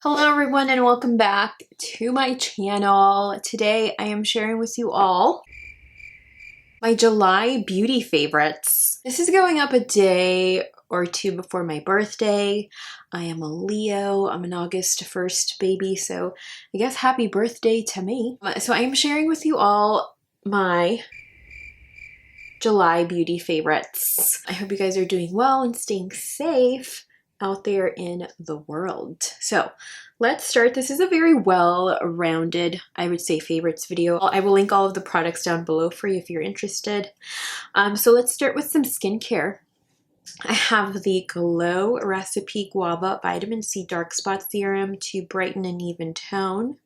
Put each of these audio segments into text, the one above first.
Hello everyone and welcome back to my channel. Today I am sharing with you all my July beauty favorites. This is going up a day or two before my birthday. I am a Leo. I'm an August 1st baby, so I guess happy birthday to me. So I am sharing with you all my July beauty favorites. I hope you guys are doing well and staying safe out there in the world. So let's start. This is a very well-rounded, I would say, favorites video. I will link all of the products down below for you if you're interested. So let's start with some skincare. I have the Glow Recipe Guava Vitamin C Dark Spot Serum to brighten and even tone.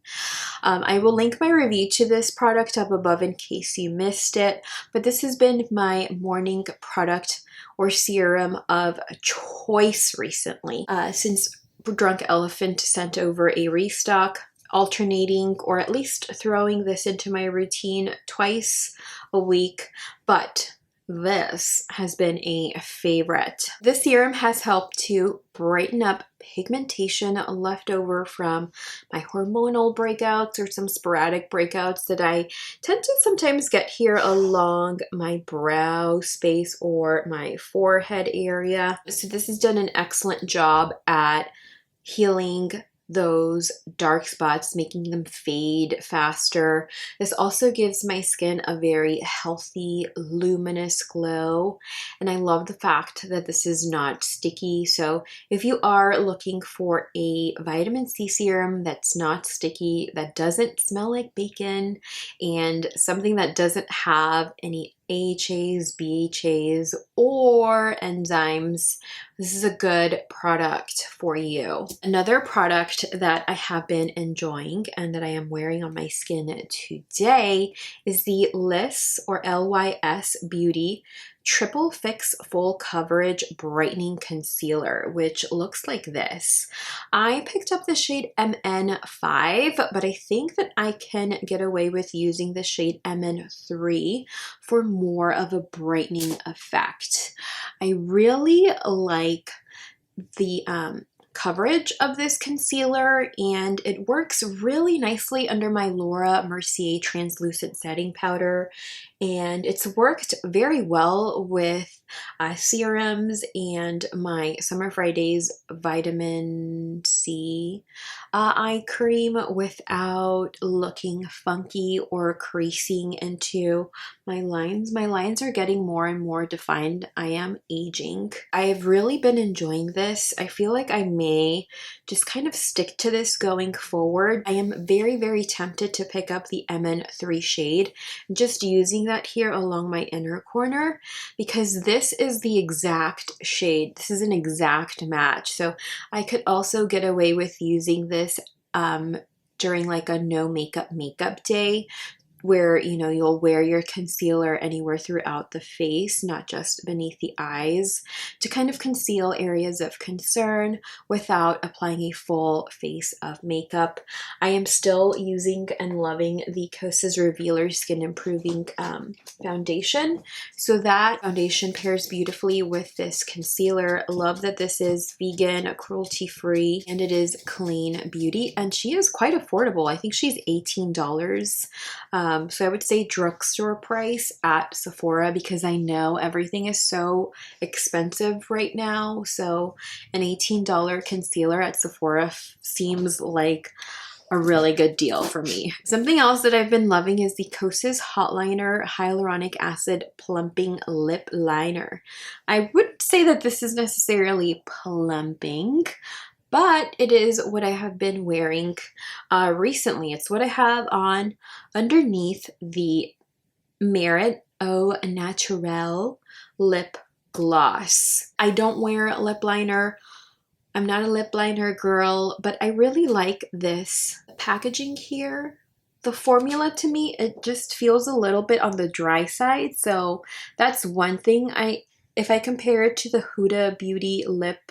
I will link my review to this product up above in case you missed it, but this has been my morning product or serum of choice recently. Since Drunk Elephant sent over a restock, alternating or at least throwing this into my routine twice a week, but this has been a favorite. This serum has helped to brighten up pigmentation left over from my hormonal breakouts or some sporadic breakouts that I tend to sometimes get here along my brow space or my forehead area. So this has done an excellent job at healing those dark spots, making them fade faster. This also gives my skin a very healthy, luminous glow. And I love the fact that this is not sticky. So if you are looking for a vitamin C serum that's not sticky, that doesn't smell like bacon, and something that doesn't have any AHAs, BHAs, or enzymes, this is a good product for you. Another product that I have been enjoying and that I am wearing on my skin today is the Lys or LYS Beauty Triple Fix Full Coverage Brightening Concealer, which looks like this. I picked up the shade MN5, but I think that I can get away with using the shade MN3 for more of a brightening effect. I really like the coverage of this concealer, and it works really nicely under my Laura Mercier translucent setting powder, and it's worked very well with serums and my Summer Fridays vitamin C eye cream without looking funky or creasing into my lines. My lines are getting more and more defined. I am aging. I have really been enjoying this. I feel like I may just kind of stick to this going forward. I am very, very tempted to pick up the MN3 shade, just using that here along my inner corner, because this is the exact shade. This is an exact match. So I could also get away with using this during like a no makeup day, where, you know, you'll wear your concealer anywhere throughout the face, not just beneath the eyes, to kind of conceal areas of concern without applying a full face of makeup. I am still using and loving the Kosas Revealer Skin Improving foundation. So that foundation pairs beautifully with this concealer. Love that this is vegan, cruelty-free, and it is clean beauty. And she is quite affordable. I think she's $18. So I would say drugstore price at Sephora, because I know everything is so expensive right now. So an $18 concealer at Sephora seems like a really good deal for me. Something else that I've been loving is the Kosas Hot Liner Hyaluronic Acid Plumping Lip Liner. I wouldn't say that this is necessarily plumping, but it is what I have been wearing recently. It's what I have on underneath the Merit Au Naturel lip gloss. I don't wear a lip liner. I'm not a lip liner girl, but I really like this packaging here. The formula, to me, it just feels a little bit on the dry side. So that's one thing. If I compare it to the Huda Beauty lip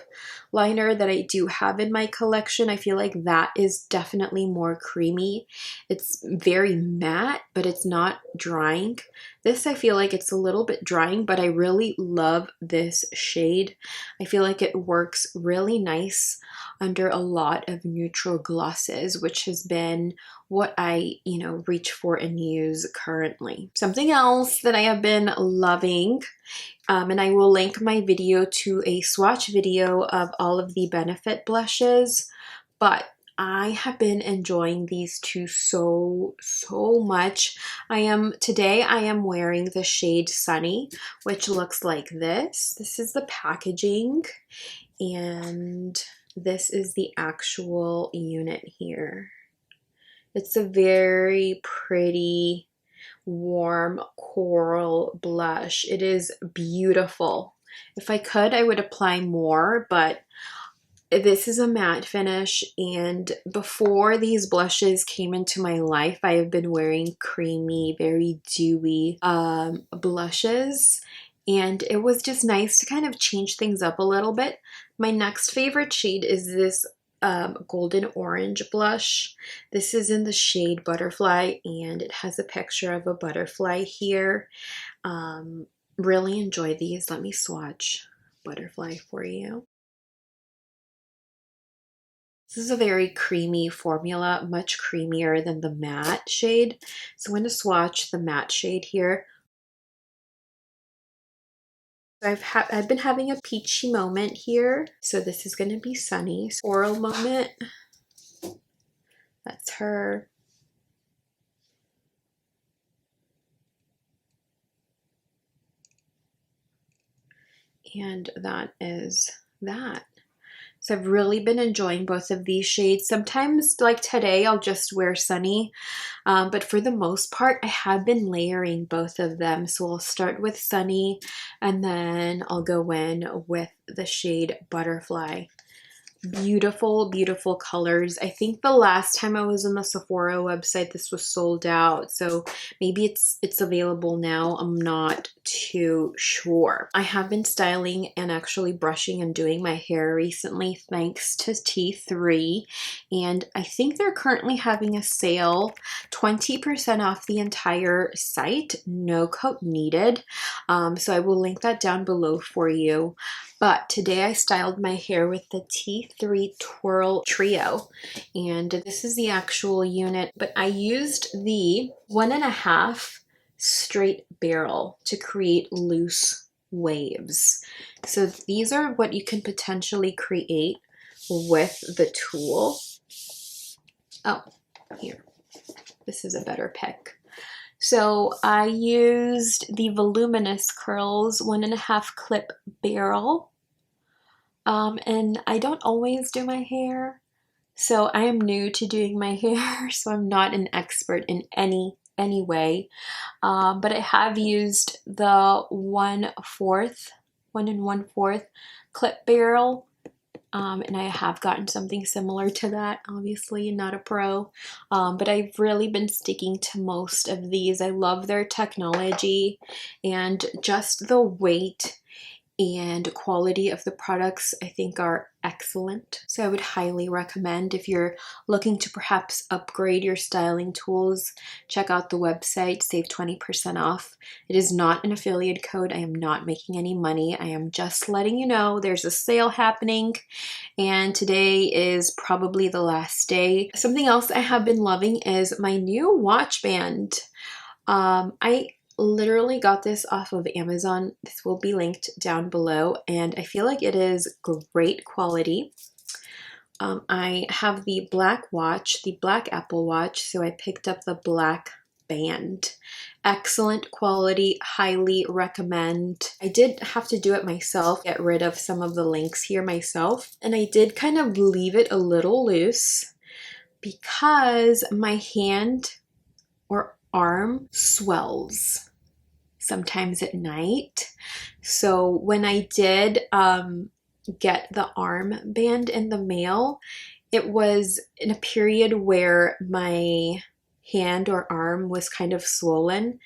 liner that I do have in my collection. I feel like that is definitely more creamy. It's very matte, but it's not drying. This, I feel like it's a little bit drying, but I really love this shade. I feel like it works really nice under a lot of neutral glosses, which has been what I, reach for and use currently. Something else that I have been loving, and I will link my video to a swatch video of all of the Benefit blushes, but I have been enjoying these two so much. Today I am wearing the shade Sunny, which looks like this. This is the packaging, and this is the actual unit here. It's a very pretty, warm coral blush. It is beautiful. If I could, I would apply more, but this is a matte finish, and before these blushes came into my life, I have been wearing creamy, very dewy blushes, and it was just nice to kind of change things up a little bit. My next favorite shade is this golden orange blush. This is in the shade Butterfly, and it has a picture of a butterfly here. Really enjoy these. Let me swatch Butterfly for you. This is a very creamy formula, much creamier than the matte shade. So I'm going to swatch the matte shade here. I've been having a peachy moment here. So this is going to be Sunny. Coral moment. That's her. And that is that. So I've really been enjoying both of these shades. Sometimes, like today, I'll just wear Sunny, but for the most part, I have been layering both of them. So I'll start with Sunny, and then I'll go in with the shade Butterfly. Beautiful, beautiful colors. I think the last time I was on the Sephora website, this was sold out. So maybe it's available now. I'm not too sure. I have been styling and actually brushing and doing my hair recently thanks to T3. And I think they're currently having a sale, 20% off the entire site, no code needed. So I will link that down below for you. But today I styled my hair with the T3 Twirl Trio, and this is the actual unit, but I used the 1.5 straight barrel to create loose waves. So these are what you can potentially create with the tool. Oh, here, this is a better pick. So I used the Voluminous Curls 1.5 clip barrel. And I don't always do my hair, so I am new to doing my hair, so I'm not an expert in any way. But I have used the 1 1/4 clip barrel, and I have gotten something similar to that. Obviously, not a pro, but I've really been sticking to most of these. I love their technology and just the weight and quality of the products I think are excellent. So I would highly recommend, if you're looking to perhaps upgrade your styling tools, check out the website, save 20% off. It is not an affiliate code. I am not making any money. I am just letting you know there's a sale happening, and today is probably the last day. Something else I have been loving is my new watch band. I literally got this off of Amazon. This will be linked down below, and I feel like it is great quality. I have the black watch, the black Apple Watch, so I picked up the black band. Excellent quality, highly recommend. I did have to do it myself, get rid of some of the links here myself, and I did kind of leave it a little loose because my hand or arm swells sometimes at night. So when I did get the arm band in the mail, it was in a period where my hand or arm was kind of swollen.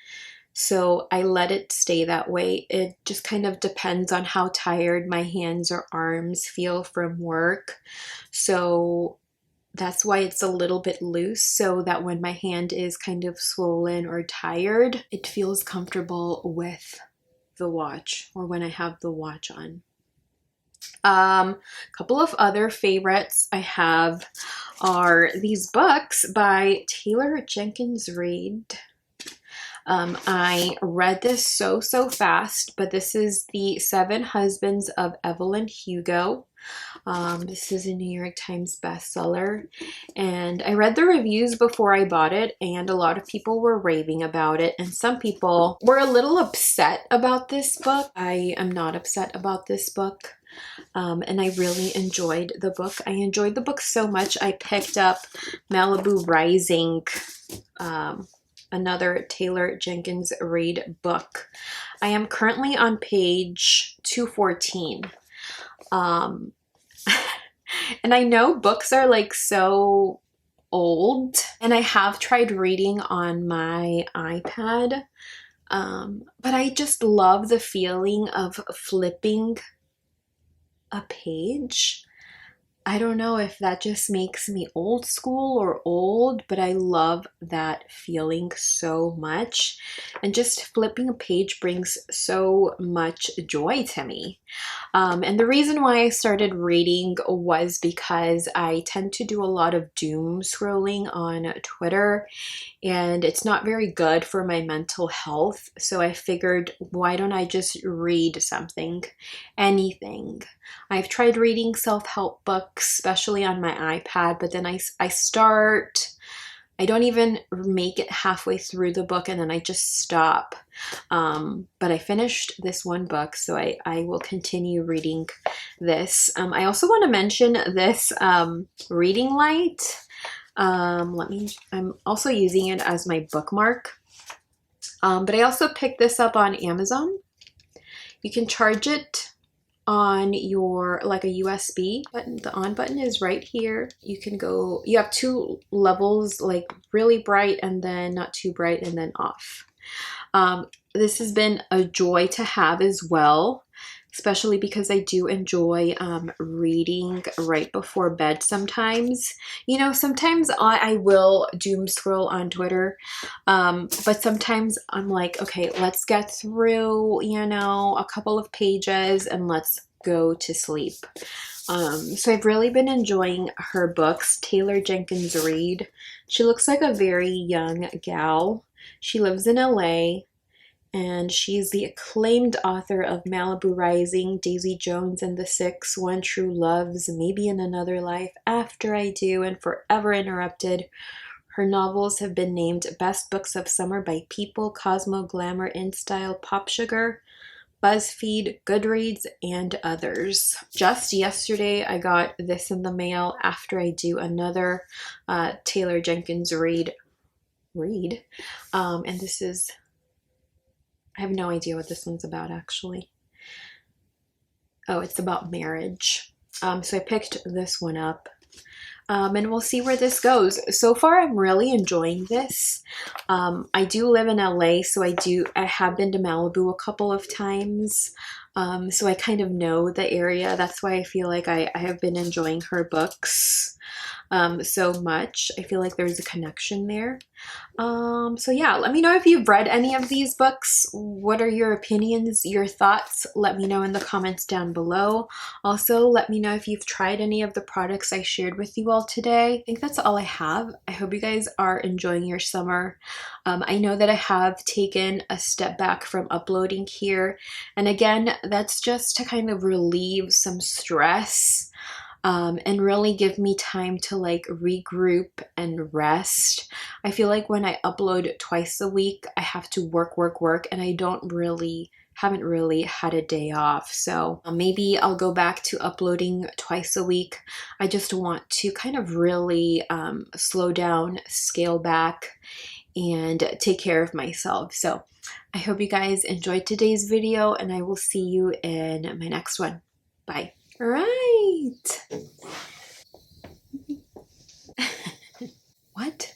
so I let it stay that way. It just kind of depends on how tired my hands or arms feel from work. So that's why it's a little bit loose, so that when my hand is kind of swollen or tired, it feels comfortable with the watch, or when I have the watch on. A couple of other favorites I have are these books by Taylor Jenkins Reid. I read this so fast, but this is The Seven Husbands of Evelyn Hugo. This is a New York Times bestseller, and I read the reviews before I bought it, and a lot of people were raving about it, and some people were a little upset about this book. I am not upset about this book, and I really enjoyed the book. I enjoyed the book so much, I picked up Malibu Rising, another Taylor Jenkins Reid book. I am currently on page 214. And I know books are like so old, and I have tried reading on my iPad, but I just love the feeling of flipping a page. I don't know if that just makes me old school or old, but I love that feeling so much. And just flipping a page brings so much joy to me. And the reason why I started reading was because I tend to do a lot of doom scrolling on Twitter, and it's not very good for my mental health. So I figured, why don't I just read something, anything. I've tried reading self-help books, especially on my iPad, but then I don't even make it halfway through the book, and then I just stop. But I finished this one book, so I will continue reading this. I also want to mention this reading light. I'm also using it as my bookmark. But I also picked this up on Amazon. You can charge it on your, like a USB button. The on button is right here. You can go, you have two levels, like really bright and then not too bright and then off. This has been a joy to have as well, especially because I do enjoy reading right before bed sometimes. You know, sometimes I will doom scroll on Twitter, but sometimes I'm like, okay, let's get through, you know, a couple of pages and let's go to sleep. So I've really been enjoying her books. Taylor Jenkins Reid. She looks like a very young gal. She lives in LA. And she's the acclaimed author of Malibu Rising, Daisy Jones and the Six, One True Loves, Maybe in Another Life, After I Do, and Forever Interrupted. Her novels have been named Best Books of Summer by People, Cosmo, Glamour, InStyle, Pop Sugar, BuzzFeed, Goodreads, and others. Just yesterday, I got this in the mail, After I Do, another Taylor Jenkins Reid. And this is... I have no idea what this one's about, actually. Oh, it's about marriage. So I picked this one up. And we'll see where this goes. So far, I'm really enjoying this. I do live in LA, so I have been to Malibu a couple of times. So I kind of know the area. That's why I feel like I have been enjoying her books so much. I feel like there's a connection there. So yeah, let me know if you've read any of these books. What are your opinions, your thoughts? Let me know in the comments down below. Also, let me know if you've tried any of the products I shared with you all today. I think that's all I have. I hope you guys are enjoying your summer. I know that I have taken a step back from uploading here. And again, that's just to kind of relieve some stress. And really give me time to like regroup and rest. I feel like when I upload twice a week, I have to work, and I haven't really had a day off. So maybe I'll go back to uploading twice a week. I just want to kind of really slow down, scale back, and take care of myself. So I hope you guys enjoyed today's video, and I will see you in my next one. Bye. Right. What?